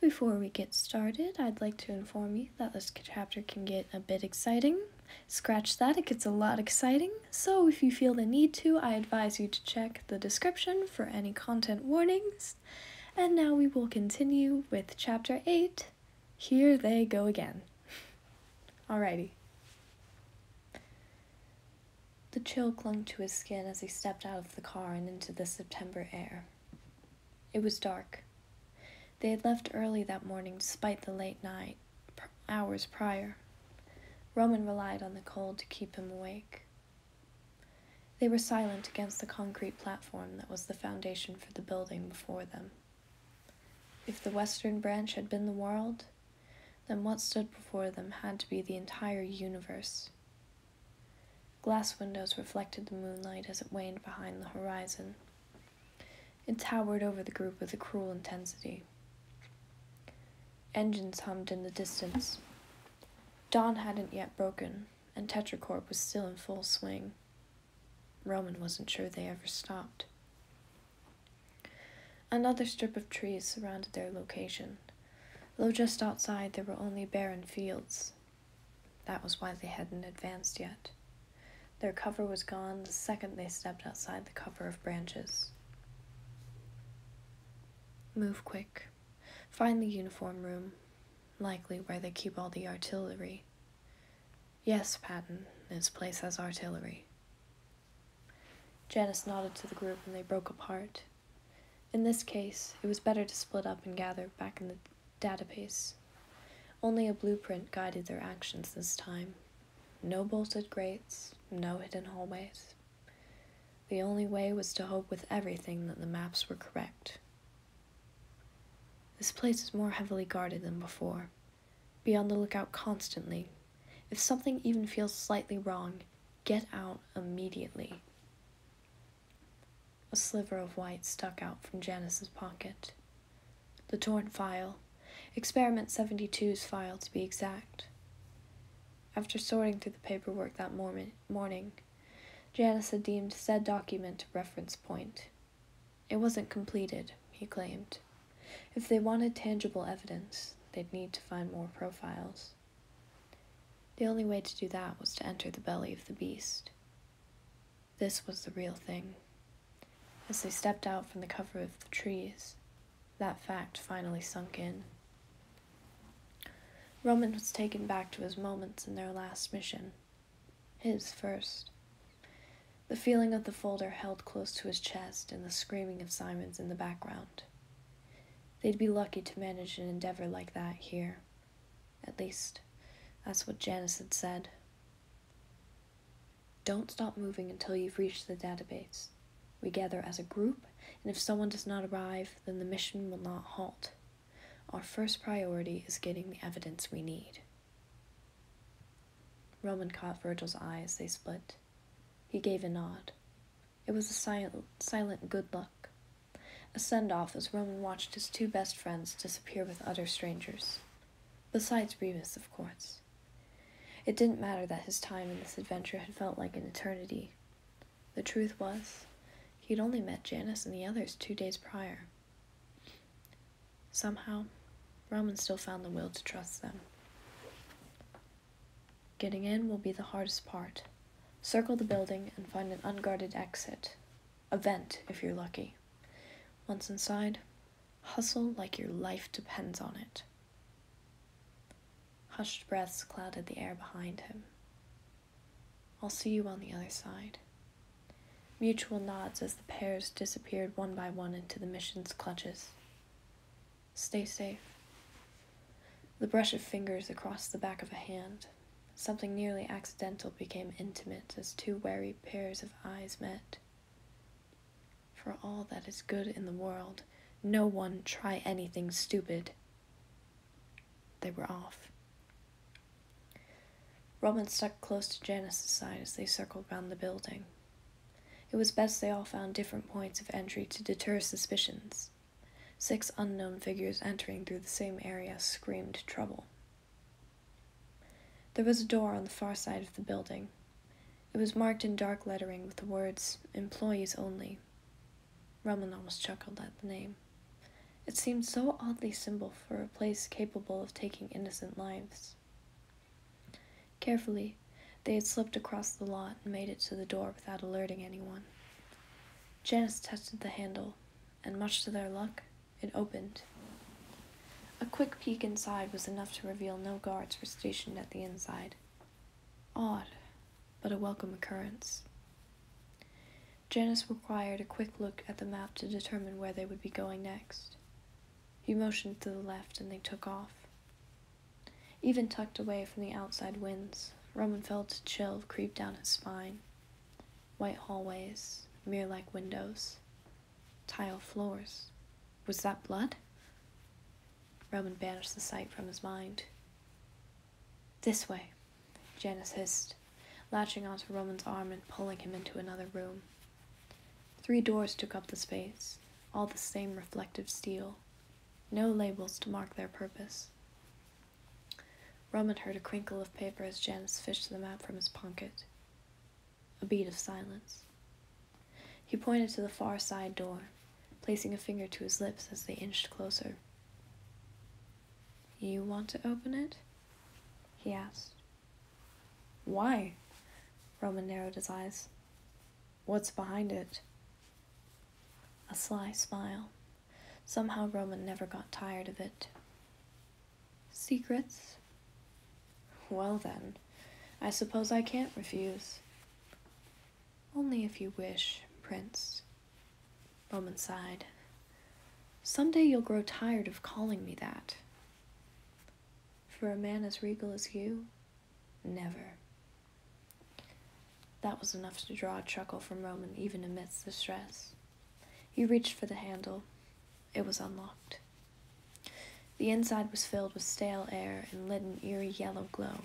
Before we get started, I'd like to inform you that this chapter can get a bit exciting. Scratch that, it gets a lot exciting. So if you feel the need to, I advise you to check the description for any content warnings. And now we will continue with Chapter 8. Here they go again. Alrighty. The chill clung to his skin as he stepped out of the car and into the September air. It was dark. They had left early that morning despite the late night hours prior. Roman relied on the cold to keep him awake. They were silent against the concrete platform that was the foundation for the building before them. If the western branch had been the world, then what stood before them had to be the entire universe. Glass windows reflected the moonlight as it waned behind the horizon. It towered over the group with a cruel intensity. Engines hummed in the distance. Dawn hadn't yet broken, and Tetracorp was still in full swing. Roman wasn't sure they ever stopped. Another strip of trees surrounded their location, though just outside there were only barren fields. That was why they hadn't advanced yet. Their cover was gone the second they stepped outside the cover of branches. Move quick. Find the uniform room, likely where they keep all the artillery. Yes, Patton, this place has artillery. Janice nodded to the group and they broke apart. In this case, it was better to split up and gather back in the database. Only a blueprint guided their actions this time. No bolted grates, no hidden hallways. The only way was to hope with everything that the maps were correct. This place is more heavily guarded than before. Be on the lookout constantly. If something even feels slightly wrong, get out immediately. A sliver of white stuck out from Janice's pocket. The torn file. Experiment 72's file, to be exact. After sorting through the paperwork that morning, Janice had deemed said document a reference point. It wasn't completed, he claimed. If they wanted tangible evidence, they'd need to find more profiles. The only way to do that was to enter the belly of the beast. This was the real thing. As they stepped out from the cover of the trees, that fact finally sunk in. Roman was taken back to his moments in their last mission. His first. The feeling of the folder held close to his chest and the screaming of sirens in the background. They'd be lucky to manage an endeavor like that here. At least, that's what Janice had said. Don't stop moving until you've reached the database. We gather as a group, and if someone does not arrive, then the mission will not halt. Our first priority is getting the evidence we need. Roman caught Virgil's eye as they split. He gave a nod. It was a silent good luck. A send-off as Roman watched his two best friends disappear with utter strangers. Besides Remus, of course. It didn't matter that his time in this adventure had felt like an eternity. The truth was, he'd only met Janice and the others 2 days prior. Somehow, Roman still found the will to trust them. Getting in will be the hardest part. Circle the building and find an unguarded exit. A vent, if you're lucky. Once inside, hustle like your life depends on it. Hushed breaths clouded the air behind him. I'll see you on the other side. Mutual nods as the pairs disappeared one by one into the mission's clutches. Stay safe. The brush of fingers across the back of a hand, something nearly accidental, became intimate as two wary pairs of eyes met. For all that is good in the world, no one try anything stupid. They were off. Roman stuck close to Janice's side as they circled round the building. It was best they all found different points of entry to deter suspicions. 6 unknown figures entering through the same area screamed trouble. There was a door on the far side of the building. It was marked in dark lettering with the words, "Employees only." Roman almost chuckled at the name. It seemed so oddly simple for a place capable of taking innocent lives. Carefully, they had slipped across the lot and made it to the door without alerting anyone. Janice tested the handle, and much to their luck, it opened. A quick peek inside was enough to reveal no guards were stationed at the inside. Odd, but a welcome occurrence. Janice required a quick look at the map to determine where they would be going next. He motioned to the left, and they took off. Even tucked away from the outside winds, Roman felt a chill creep down his spine. White hallways, mirror-like windows, tile floors. Was that blood? Roman banished the sight from his mind. This way, Janice hissed, latching onto Roman's arm and pulling him into another room. 3 doors took up the space, all the same reflective steel. No labels to mark their purpose. Roman heard a crinkle of paper as Janice fished the map from his pocket. A beat of silence. He pointed to the far side door, placing a finger to his lips as they inched closer. You want to open it? He asked. Why? Roman narrowed his eyes. What's behind it? A sly smile. Somehow Roman never got tired of it. Secrets? Well then, I suppose I can't refuse. Only if you wish, Prince. Roman sighed. Someday you'll grow tired of calling me that. For a man as regal as you, never. That was enough to draw a chuckle from Roman even amidst the stress. He reached for the handle. It was unlocked. The inside was filled with stale air and lit an eerie yellow glow.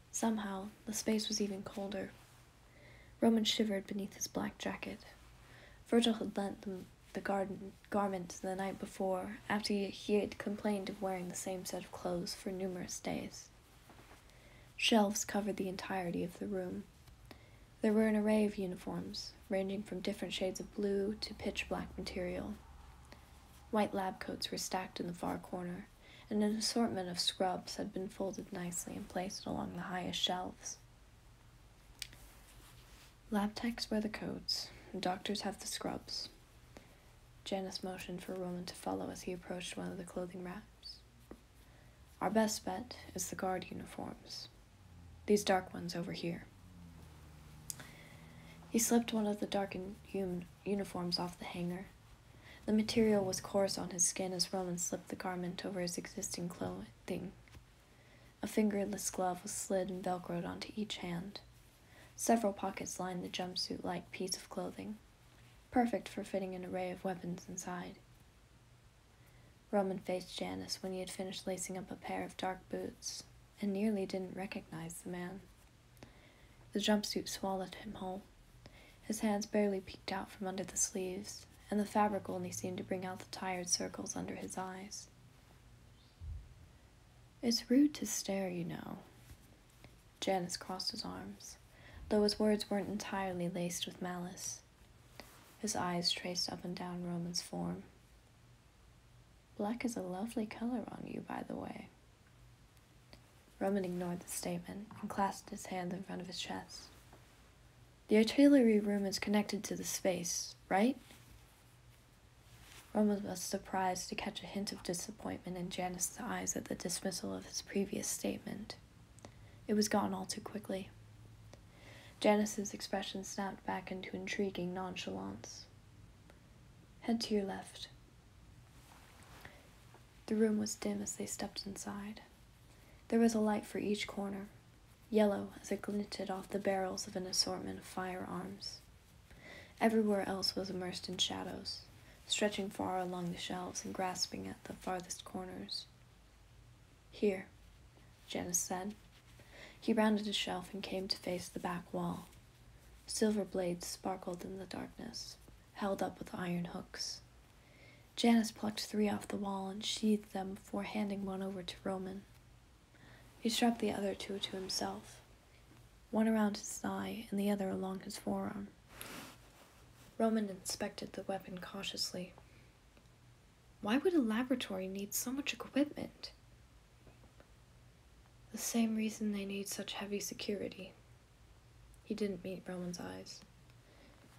Somehow, the space was even colder. Roman shivered beneath his black jacket. Virgil had lent them the garment the night before, after he had complained of wearing the same set of clothes for numerous days. Shelves covered the entirety of the room. There were an array of uniforms, ranging from different shades of blue to pitch-black material. White lab coats were stacked in the far corner, and an assortment of scrubs had been folded nicely and placed along the highest shelves. Lab techs wear the coats, and doctors have the scrubs. Janice motioned for Roman to follow as he approached one of the clothing racks. Our best bet is the guard uniforms. These dark ones over here. He slipped one of the darkened uniforms off the hanger. The material was coarse on his skin as Roman slipped the garment over his existing clothing. A fingerless glove was slid and velcroed onto each hand. Several pockets lined the jumpsuit-like piece of clothing, perfect for fitting an array of weapons inside. Roman faced Janice when he had finished lacing up a pair of dark boots, and nearly didn't recognize the man. The jumpsuit swallowed him whole. His hands barely peeked out from under the sleeves, and the fabric only seemed to bring out the tired circles under his eyes. It's rude to stare, you know. Janice crossed his arms, though his words weren't entirely laced with malice. His eyes traced up and down Roman's form. Black is a lovely color on you, by the way. Roman ignored the statement and clasped his hand in front of his chest. The artillery room is connected to the space, right? Roman was surprised to catch a hint of disappointment in Janice's eyes at the dismissal of his previous statement. It was gone all too quickly. Janice's expression snapped back into intriguing nonchalance. Head to your left. The room was dim as they stepped inside. There was a light for each corner, yellow as it glinted off the barrels of an assortment of firearms. Everywhere else was immersed in shadows, stretching far along the shelves and grasping at the farthest corners. Here, Janice said. He rounded a shelf and came to face the back wall. Silver blades sparkled in the darkness, held up with iron hooks. Janice plucked 3 off the wall and sheathed them before handing one over to Roman. He strapped the other 2 to himself, one around his thigh and the other along his forearm. Roman inspected the weapon cautiously. Why would a laboratory need so much equipment? The same reason they need such heavy security. He didn't meet Roman's eyes.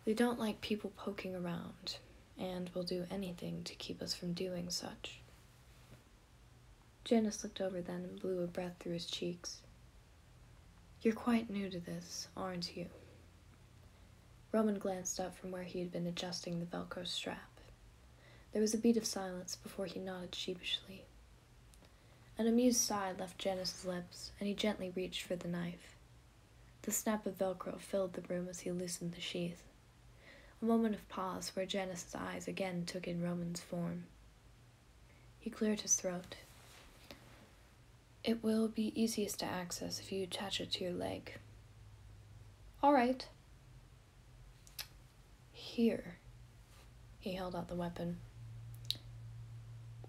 They don't like people poking around, and will do anything to keep us from doing such. Janice looked over then and blew a breath through his cheeks. You're quite new to this, aren't you? Roman glanced up from where he had been adjusting the Velcro strap. There was a beat of silence before he nodded sheepishly. An amused sigh left Janice's lips, and he gently reached for the knife. The snap of Velcro filled the room as he loosened the sheath. A moment of pause where Janice's eyes again took in Roman's form. He cleared his throat. It will be easiest to access if you attach it to your leg. All right. Here. He held out the weapon.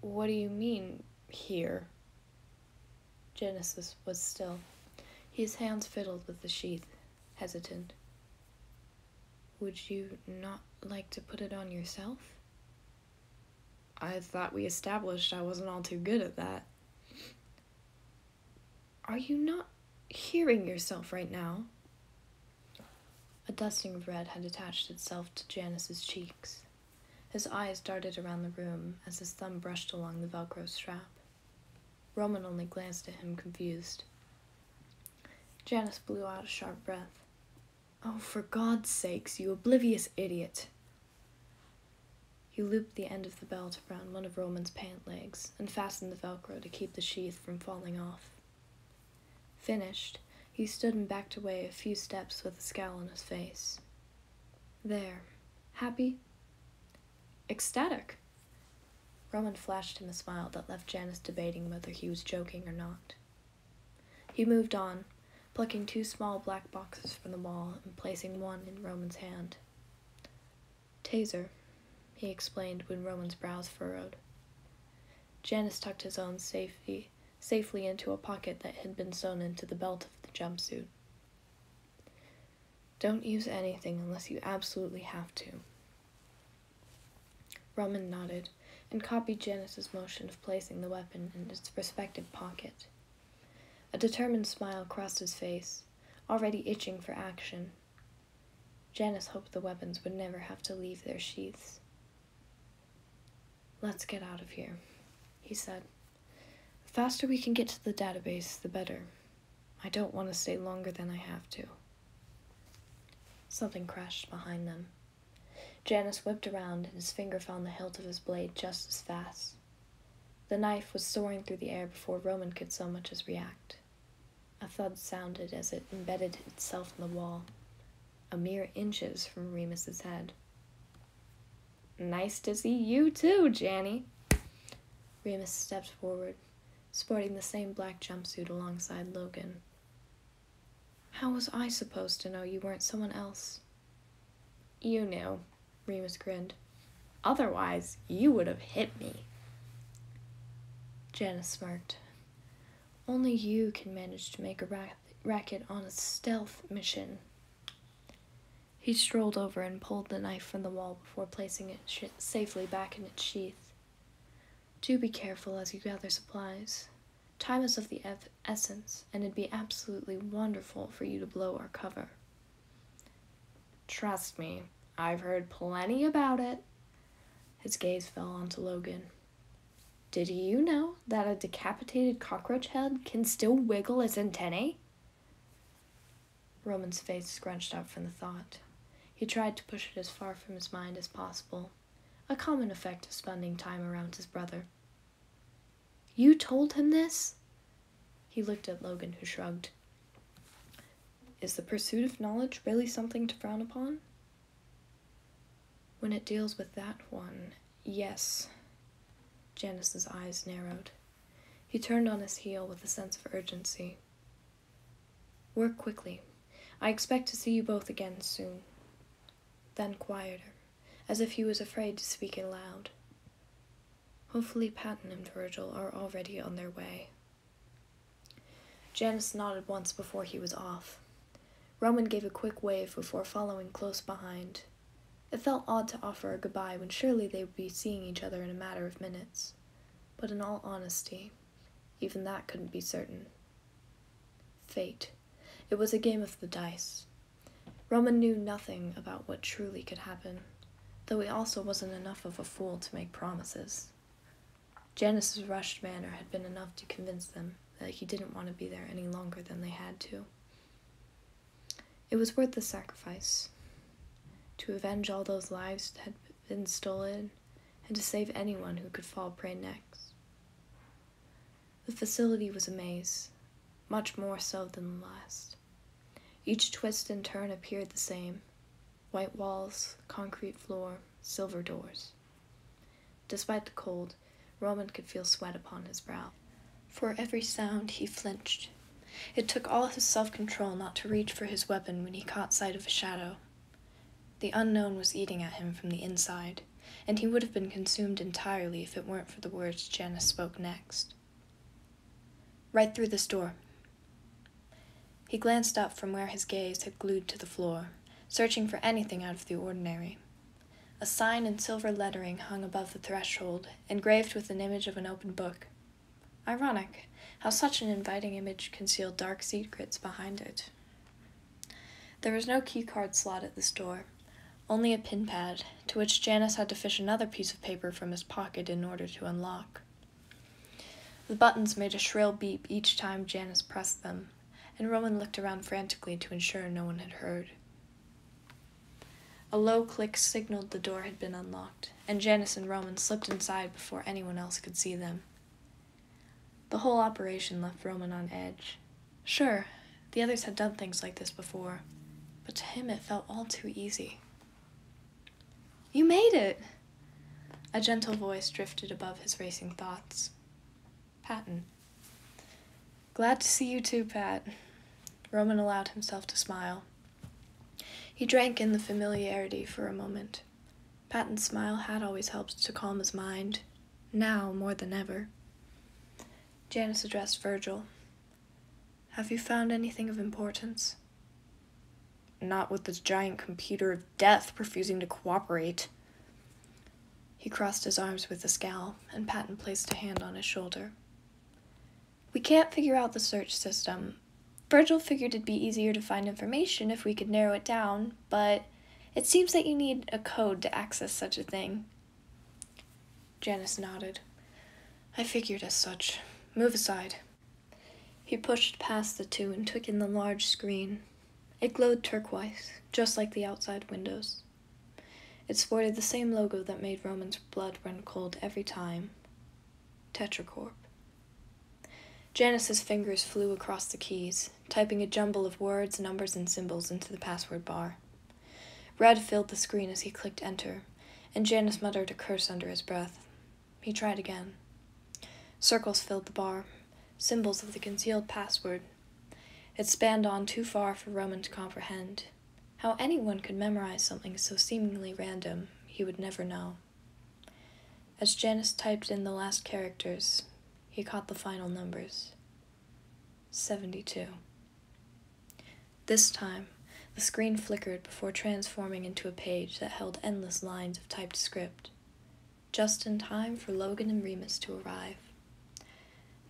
What do you mean, here? Janice was still. His hands fiddled with the sheath, hesitant. Would you not like to put it on yourself? I thought we established I wasn't all too good at that. Are you not hearing yourself right now? A dusting of red had attached itself to Janice's cheeks. His eyes darted around the room as his thumb brushed along the Velcro strap. Roman only glanced at him, confused. Janice blew out a sharp breath. Oh, for God's sakes, you oblivious idiot! He looped the end of the belt around one of Roman's pant legs and fastened the Velcro to keep the sheath from falling off. Finished, he stood and backed away a few steps with a scowl on his face. There. Happy? Ecstatic. Roman flashed him a smile that left Janice debating whether he was joking or not. He moved on, plucking 2 small black boxes from the wall and placing one in Roman's hand. Taser, he explained when Roman's brows furrowed. Janice tucked his own safely into a pocket that had been sewn into the belt of the jumpsuit. Don't use anything unless you absolutely have to. Roman nodded and copied Janice's motion of placing the weapon in its respective pocket. A determined smile crossed his face, already itching for action. Janice hoped the weapons would never have to leave their sheaths. Let's get out of here, he said. The faster we can get to the database, the better. I don't want to stay longer than I have to. Something crashed behind them. Janice whipped around, and his finger found the hilt of his blade just as fast. The knife was soaring through the air before Roman could so much as react. A thud sounded as it embedded itself in the wall, a mere inches from Remus's head. Nice to see you too, Janny. Remus stepped forward, sporting the same black jumpsuit alongside Logan. How was I supposed to know you weren't someone else? You knew, Remus grinned. Otherwise, you would have hit me. Janice smirked. Only you can manage to make a racket on a stealth mission. He strolled over and pulled the knife from the wall before placing it safely back in its sheath. Do be careful as you gather supplies. Time is of the essence, and it'd be absolutely wonderful for you to blow our cover. Trust me, I've heard plenty about it. His gaze fell onto Logan. Did you know that a decapitated cockroach head can still wiggle its antennae? Roman's face scrunched up from the thought. He tried to push it as far from his mind as possible, a common effect of spending time around his brother. You told him this? He looked at Logan, who shrugged. Is the pursuit of knowledge really something to frown upon? When it deals with that one, yes. Janice's eyes narrowed. He turned on his heel with a sense of urgency. Work quickly. I expect to see you both again soon. Then quieter, as if he was afraid to speak aloud. Hopefully Patton and Virgil are already on their way. Janice nodded once before he was off. Roman gave a quick wave before following close behind. It felt odd to offer a goodbye when surely they would be seeing each other in a matter of minutes. But in all honesty, even that couldn't be certain. Fate. It was a game of the dice. Roman knew nothing about what truly could happen, though he also wasn't enough of a fool to make promises. Janice's rushed manner had been enough to convince them that he didn't want to be there any longer than they had to. It was worth the sacrifice, to avenge all those lives that had been stolen, and to save anyone who could fall prey next. The facility was a maze, much more so than the last. Each twist and turn appeared the same: white walls, concrete floor, silver doors. Despite the cold, Roman could feel sweat upon his brow. For every sound he flinched. It took all his self-control not to reach for his weapon when he caught sight of a shadow. The unknown was eating at him from the inside, and he would have been consumed entirely if it weren't for the words Janice spoke next. "Right through this door." He glanced up from where his gaze had glued to the floor, searching for anything out of the ordinary. A sign in silver lettering hung above the threshold, engraved with an image of an open book. Ironic, how such an inviting image concealed dark secrets behind it. There was no keycard slot at this door, only a pin pad, to which Janice had to fish another piece of paper from his pocket in order to unlock. The buttons made a shrill beep each time Janice pressed them, and Roman looked around frantically to ensure no one had heard. A low click signaled the door had been unlocked, and Janice and Roman slipped inside before anyone else could see them. The whole operation left Roman on edge. Sure, the others had done things like this before, but to him it felt all too easy. "You made it!" A gentle voice drifted above his racing thoughts. Patton. "Glad to see you too, Pat." Roman allowed himself to smile. He drank in the familiarity for a moment. Patton's smile had always helped to calm his mind, now more than ever. Janice addressed Virgil. "Have you found anything of importance?" "Not with this giant computer of death refusing to cooperate." He crossed his arms with a scowl, and Patton placed a hand on his shoulder. "We can't figure out the search system. Virgil figured it'd be easier to find information if we could narrow it down, but it seems that you need a code to access such a thing." Janice nodded. "I figured as such. Move aside." He pushed past the two and took in the large screen. It glowed turquoise, just like the outside windows. It sported the same logo that made Roman's blood run cold every time. Tetracorp. Janice's fingers flew across the keys, typing a jumble of words, numbers, and symbols into the password bar. Red filled the screen as he clicked enter, and Janice muttered a curse under his breath. He tried again. Circles filled the bar, symbols of the concealed password. It spanned on too far for Roman to comprehend. How anyone could memorize something so seemingly random, he would never know. As Janice typed in the last characters, he caught the final numbers. 72. This time, the screen flickered before transforming into a page that held endless lines of typed script, just in time for Logan and Remus to arrive.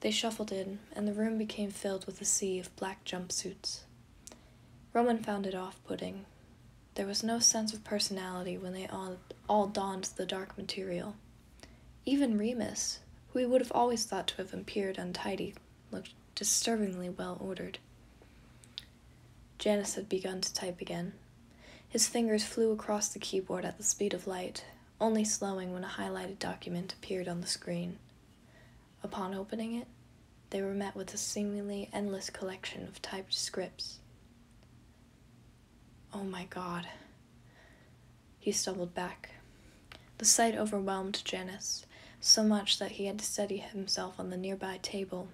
They shuffled in, and the room became filled with a sea of black jumpsuits. Roman found it off-putting. There was no sense of personality when they all donned the dark material. Even Remus, who he would have always thought to have appeared untidy, looked disturbingly well-ordered. Janice had begun to type again. His fingers flew across the keyboard at the speed of light, only slowing when a highlighted document appeared on the screen. Upon opening it, they were met with a seemingly endless collection of typed scripts. Oh my God. He stumbled back. The sight overwhelmed Janice, so much that he had to steady himself on the nearby table.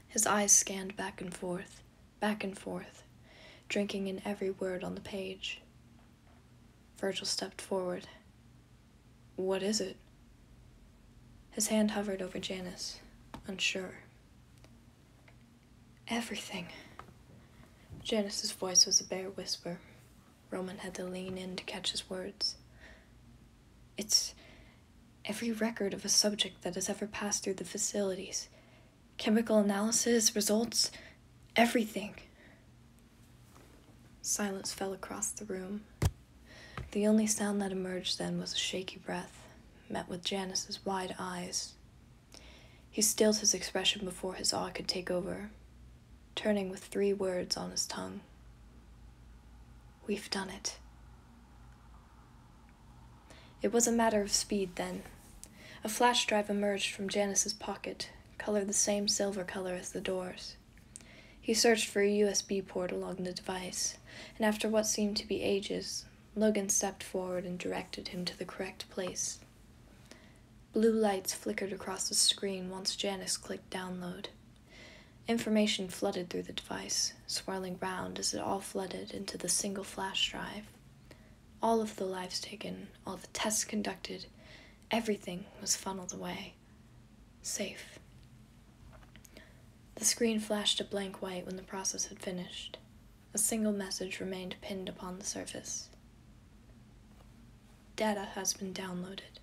His eyes scanned back and forth, drinking in every word on the page. Virgil stepped forward. "What is it?" His hand hovered over Janice, unsure. "Everything." Janice's voice was a bare whisper. Roman had to lean in to catch his words. It's every record of a subject that has ever passed through the facilities. Chemical analysis, results, everything. Silence fell across the room. The only sound that emerged then was a shaky breath, met with Janice's wide eyes. He stilled his expression before his awe could take over, turning with 3 words on his tongue. We've done it. It was a matter of speed then. A flash drive emerged from Janice's pocket, colored the same silver color as the doors. He searched for a USB port along the device, and after what seemed to be ages, Logan stepped forward and directed him to the correct place. Blue lights flickered across the screen once Janice clicked download. Information flooded through the device, swirling round as it all flooded into the single flash drive. All of the lives taken, all the tests conducted, everything was funneled away. Safe. The screen flashed a blank white when the process had finished. A single message remained pinned upon the surface. Data has been downloaded.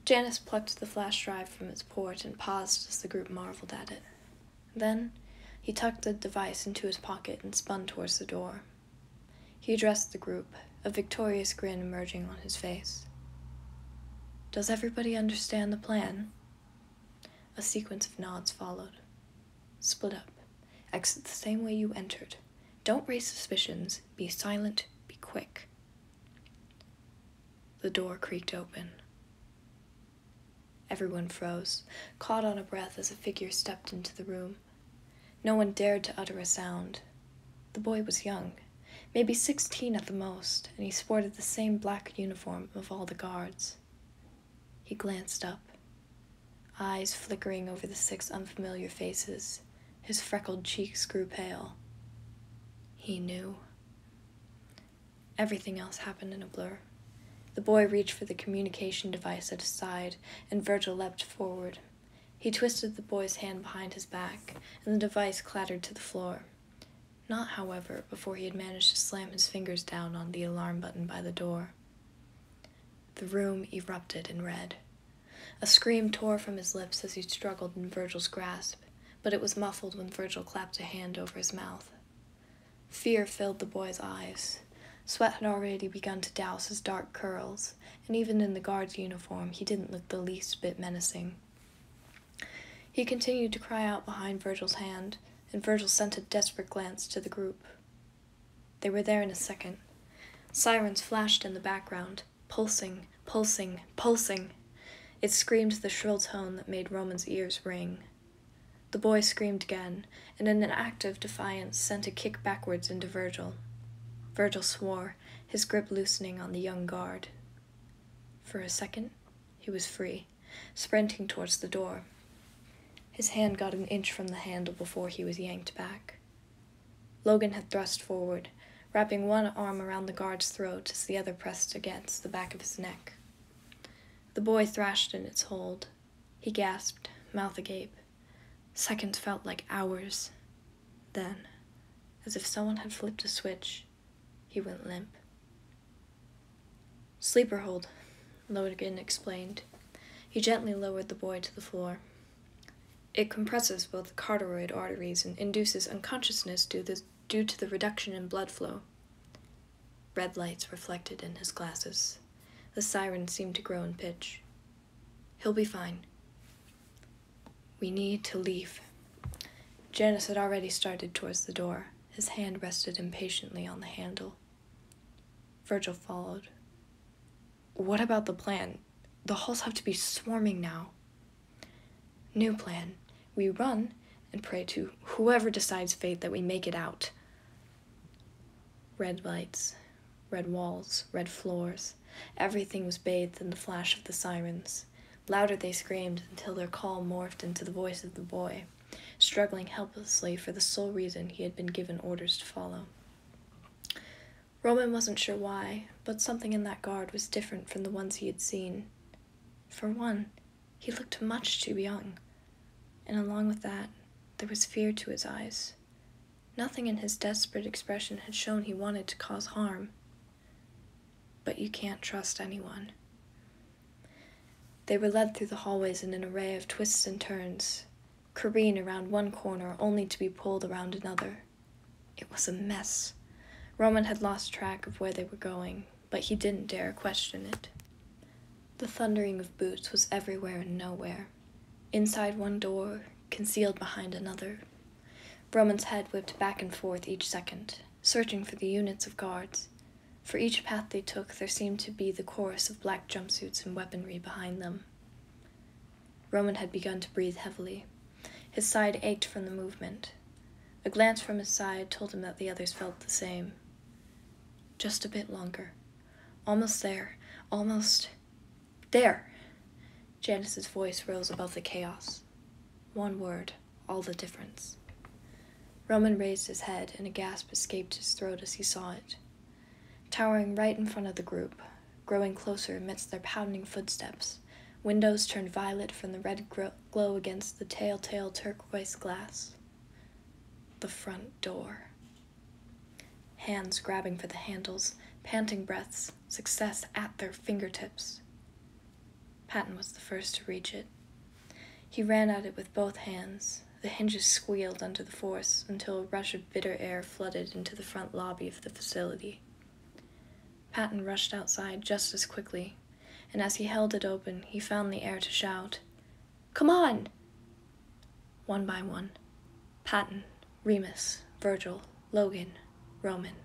Janice plucked the flash drive from its port and paused as the group marveled at it. Then, he tucked the device into his pocket and spun towards the door. He addressed the group, a victorious grin emerging on his face. Does everybody understand the plan? A sequence of nods followed. Split up. Exit the same way you entered. Don't raise suspicions. Be silent. Be quick. The door creaked open. Everyone froze, caught on a breath as a figure stepped into the room. No one dared to utter a sound. The boy was young, maybe 16 at the most, and he sported the same black uniform of all the guards. He glanced up, eyes flickering over the 6 unfamiliar faces. His freckled cheeks grew pale. He knew. Everything else happened in a blur. The boy reached for the communication device at his side, and Virgil leapt forward. He twisted the boy's hand behind his back, and the device clattered to the floor. Not, however, before he had managed to slam his fingers down on the alarm button by the door. The room erupted in red. A scream tore from his lips as he struggled in Virgil's grasp, but it was muffled when Virgil clapped a hand over his mouth. Fear filled the boy's eyes. Sweat had already begun to douse his dark curls, and even in the guard's uniform, he didn't look the least bit menacing. He continued to cry out behind Virgil's hand, and Virgil sent a desperate glance to the group. They were there in a second. Sirens flashed in the background, pulsing, pulsing, pulsing. It screamed the shrill tone that made Roman's ears ring. The boy screamed again, and in an act of defiance sent a kick backwards into Virgil. Virgil swore, his grip loosening on the young guard. For a second, he was free, sprinting towards the door. His hand got an inch from the handle before he was yanked back. Logan had thrust forward, wrapping one arm around the guard's throat as the other pressed against the back of his neck. The boy thrashed in its hold. He gasped, mouth agape. Seconds felt like hours. Then, as if someone had flipped a switch, he went limp. Sleeper hold, Logan explained. He gently lowered the boy to the floor. It compresses both the carotid arteries and induces unconsciousness due to the reduction in blood flow. Red lights reflected in his glasses. The siren seemed to grow in pitch. He'll be fine. We need to leave. Janice had already started towards the door. His hand rested impatiently on the handle. Virgil followed. What about the plan? The halls have to be swarming now. New plan. We run and pray to whoever decides fate that we make it out. Red lights, red walls, red floors. Everything was bathed in the flash of the sirens. Louder they screamed until their call morphed into the voice of the boy, struggling helplessly for the sole reason he had been given orders to follow. Roman wasn't sure why, but something in that guard was different from the ones he had seen. For one, he looked much too young, and along with that, there was fear to his eyes. Nothing in his desperate expression had shown he wanted to cause harm. But you can't trust anyone. They were led through the hallways in an array of twists and turns, careen around one corner only to be pulled around another. It was a mess. Roman had lost track of where they were going, but he didn't dare question it. The thundering of boots was everywhere and nowhere. Inside one door, concealed behind another. Roman's head whipped back and forth each second, searching for the units of guards. For each path they took, there seemed to be the chorus of black jumpsuits and weaponry behind them. Roman had begun to breathe heavily. His side ached from the movement. A glance from his side told him that the others felt the same. Just a bit longer. Almost there. Almost... There! Janice's voice rose above the chaos. One word, all the difference. Roman raised his head, and a gasp escaped his throat as he saw it. Towering right in front of the group, growing closer amidst their pounding footsteps, windows turned violet from the red glow against the telltale turquoise glass. The front door. Hands grabbing for the handles, panting breaths, success at their fingertips. Patton was the first to reach it. He ran at it with both hands. The hinges squealed under the force until a rush of bitter air flooded into the front lobby of the facility. Patton rushed outside just as quickly, and as he held it open, he found the air to shout, "Come on!" One by one, Patton, Remus, Virgil, Logan, Roman,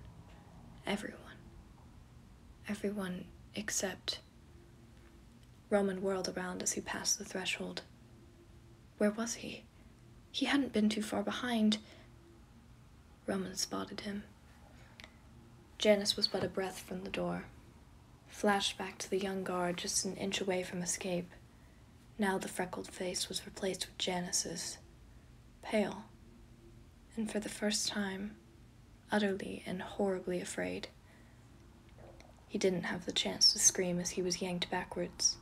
everyone. Everyone except... Roman whirled around as he passed the threshold. Where was he? He hadn't been too far behind. Roman spotted him. Janice was but a breath from the door. Flashed back to the young guard just an inch away from escape. Now the freckled face was replaced with Janice's. Pale. And for the first time, utterly and horribly afraid. He didn't have the chance to scream as he was yanked backwards.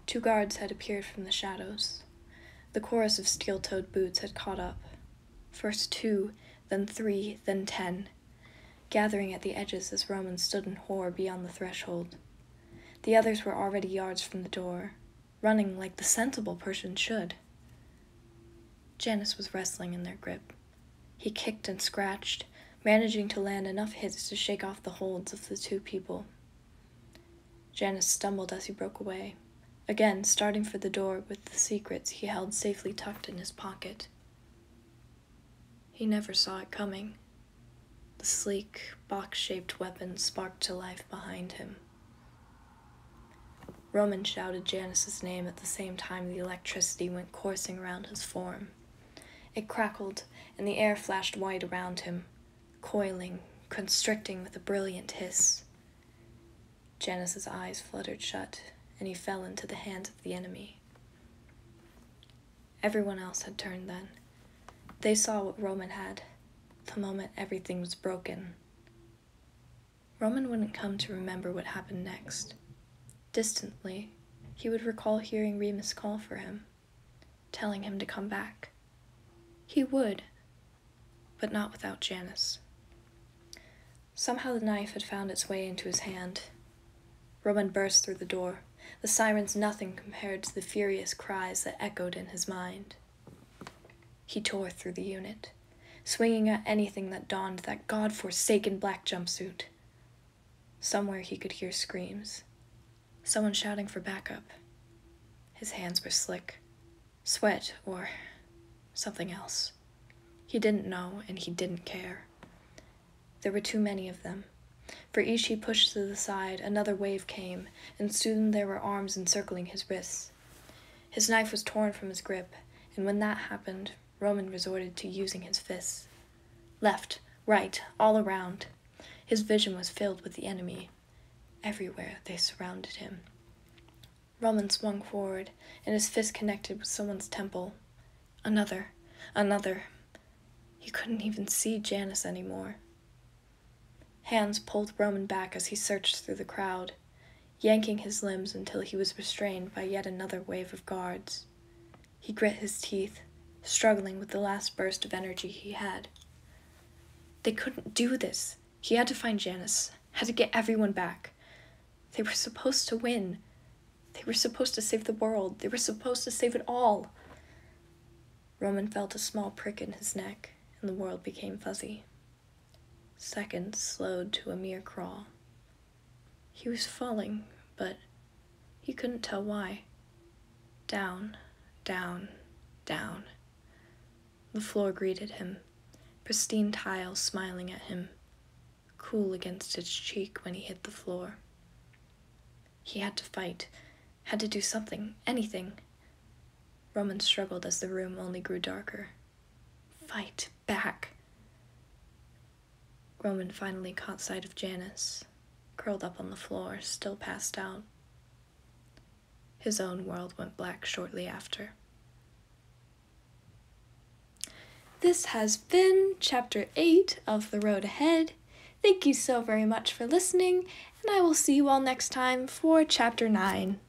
2 guards had appeared from the shadows. The chorus of steel-toed boots had caught up. First 2, then 3, then 10, gathering at the edges as Roman stood in horror beyond the threshold. The others were already yards from the door, running like the sensible person should. Janice was wrestling in their grip. He kicked and scratched, managing to land enough hits to shake off the holds of the 2 people. Janice stumbled as he broke away, again starting for the door with the secrets he held safely tucked in his pocket. He never saw it coming. The sleek, box-shaped weapon sparked to life behind him. Roman shouted Janice's name at the same time the electricity went coursing around his form. It crackled, and the air flashed white around him, coiling, constricting with a brilliant hiss. Janice's eyes fluttered shut, and he fell into the hands of the enemy. Everyone else had turned then. They saw what Roman had, the moment everything was broken. Roman wouldn't come to remember what happened next. Distantly, he would recall hearing Remus call for him, telling him to come back. He would, but not without Janice. Somehow the knife had found its way into his hand. Roman burst through the door, the sirens nothing compared to the furious cries that echoed in his mind. He tore through the unit, swinging at anything that donned that god-forsaken black jumpsuit. Somewhere he could hear screams, someone shouting for backup. His hands were slick, sweat or something else. He didn't know, and he didn't care. There were too many of them. For each he pushed to the side, another wave came, and soon there were arms encircling his wrists. His knife was torn from his grip, and when that happened, Roman resorted to using his fists. Left, right, all around. His vision was filled with the enemy. Everywhere they surrounded him. Roman swung forward, and his fist connected with someone's temple. Another. He couldn't even see Janice anymore. Hands pulled Roman back as he searched through the crowd, yanking his limbs until he was restrained by yet another wave of guards. He grit his teeth, struggling with the last burst of energy he had. They couldn't do this. He had to find Janice, had to get everyone back. They were supposed to win. They were supposed to save the world. They were supposed to save it all. Roman felt a small prick in his neck, and the world became fuzzy. Seconds slowed to a mere crawl. He was falling, but he couldn't tell why. Down, down, down. The floor greeted him, pristine tile smiling at him, cool against its cheek when he hit the floor. He had to fight, had to do something, anything. Roman struggled as the room only grew darker. Fight back. Roman finally caught sight of Janice, curled up on the floor, still passed out. His own world went black shortly after. This has been Chapter 8 of The Road Ahead. Thank you so very much for listening, and I will see you all next time for Chapter 9.